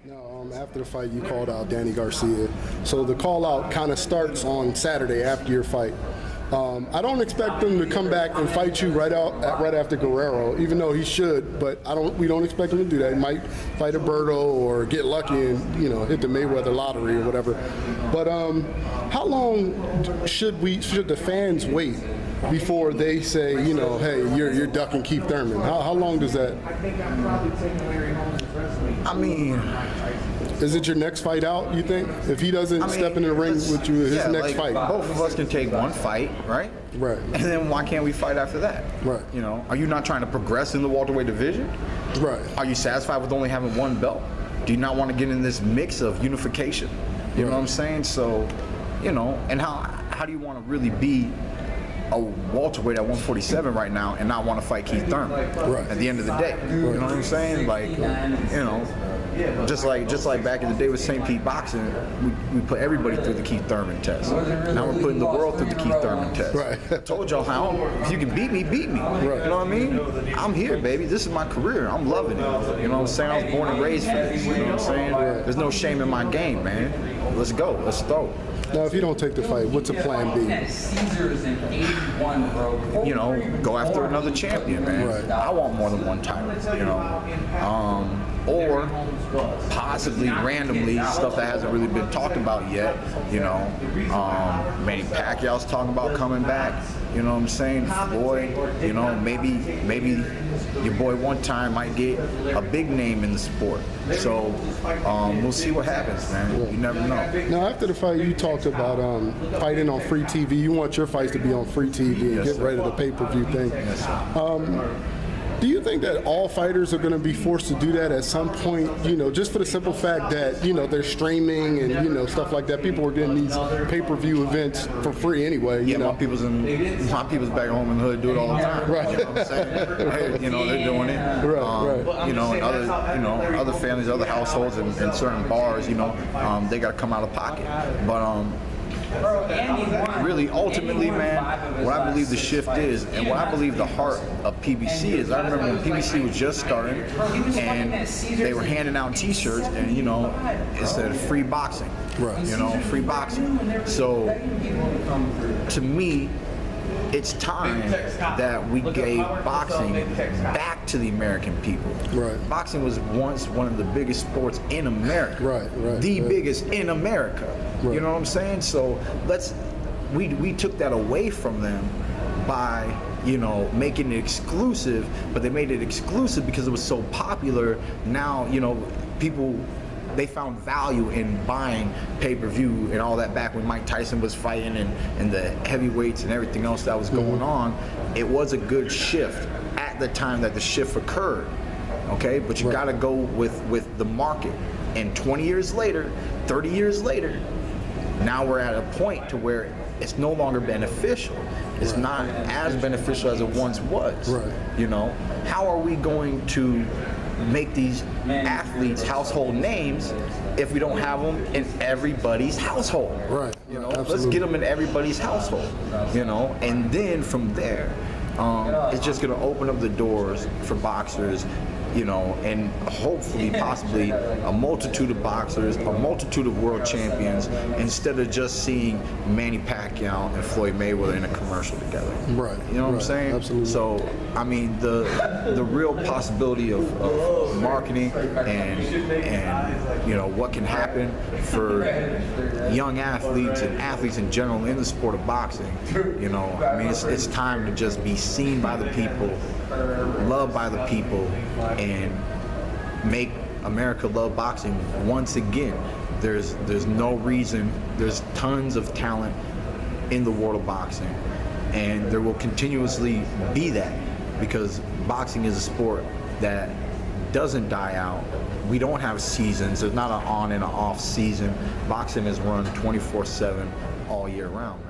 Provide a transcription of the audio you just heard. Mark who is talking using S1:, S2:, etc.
S1: Now, after the fight, you called out Danny Garcia. So the call out kind of starts on Saturday after your fight. I don't expect him to come back and fight you right after Guerrero, even though he should. But we don't expect him to do that. He might fight a Berto or get lucky and hit the Mayweather lottery or whatever. But how long should the fans wait before they say, hey, you're ducking Keith Thurman? How long does that?
S2: I mean,
S1: is it your next fight out, you think? If he doesn't step in the ring with you, his next fight?
S2: Both of us can take one fight, right?
S1: Right.
S2: And then why can't we fight after that?
S1: Right.
S2: Are you not trying to progress in the welterweight division?
S1: Right.
S2: Are you satisfied with only having one belt? Do you not want to get in this mix of unification? You know what I'm saying? So, and how do you want to really be a welterweight at 147 right now and not want to fight Keith Thurman at the end of the day? You know what I'm saying? Like, just like back in the day with St. Pete Boxing, we put everybody through the Keith Thurman test. Now we're putting the world through the Keith Thurman test.
S1: Right.
S2: I told y'all how, if you can beat me, beat me.
S1: Right.
S2: You know what I mean? I'm here, baby. This is my career. I'm loving it. You know what I'm saying? I was born and raised for this. You know what I'm saying? There's no shame in my game, man. Let's go. Let's throw.
S1: Now, if you don't take the fight, what's the plan B?
S2: Go after another champion, man.
S1: Right.
S2: I want more than one title, or possibly randomly stuff that hasn't really been talked about yet. Manny Pacquiao's talking about coming back. You know what I'm saying? Floyd. Maybe your boy one time might get a big name in the sport. So we'll see what happens, man. You never know.
S1: Now, after the fight, you talked about fighting on free TV. You want your fights to be on free TV and get rid of the pay-per-view thing.
S2: Yes, sir.
S1: Do you think that all fighters are going to be forced to do that at some point, just for the simple fact that, they're streaming and, stuff like that? People are getting these pay-per-view events for free anyway,
S2: Yeah, my people's back home in the hood do it all the time.
S1: Right.
S2: You know what I'm saying? They're doing it.
S1: Right.
S2: And other families, other households in certain bars, they got to come out of pocket. But really, ultimately, man, what I believe the shift is, and what I believe the heart of PBC is, I remember when PBC was just starting, and they were handing out T-shirts, and it said free boxing.
S1: Right.
S2: Free boxing. So, to me, it's time that we gave boxing back to the American people.
S1: Right.
S2: Boxing was once one of the biggest sports in America.
S1: Right.
S2: The biggest in America.
S1: Right.
S2: You know what I'm saying? So we took that away from them by making it exclusive, but they made it exclusive because it was so popular. Now people, they found value in buying pay-per-view and all that back when Mike Tyson was fighting and the heavyweights and everything else that was going on. It was a good shift at the time that the shift occurred. Okay, but you got to go with the market. And 20 years later, 30 years later, now we're at a point to where it's no longer beneficial. It's not as beneficial as it once was.
S1: Right.
S2: How are we going to make these athletes household names if we don't have them in everybody's household?
S1: Right.
S2: Let's get them in everybody's household. And then from there, it's just going to open up the doors for boxers. And hopefully, possibly, a multitude of boxers, a multitude of world champions, instead of just seeing Manny Pacquiao and Floyd Mayweather in a commercial together.
S1: Right.
S2: You know what I'm saying?
S1: Absolutely.
S2: So, I mean, the real possibility of marketing and what can happen for young athletes and athletes in general in the sport of boxing. I mean, it's time to just be seen by the people, loved by the people, and make America love boxing once again. There's no reason. There's tons of talent in the world of boxing, and there will continuously be that, because boxing is a sport that doesn't die out. We don't have seasons. There's not an on and an off season. Boxing is run 24/7 all year round.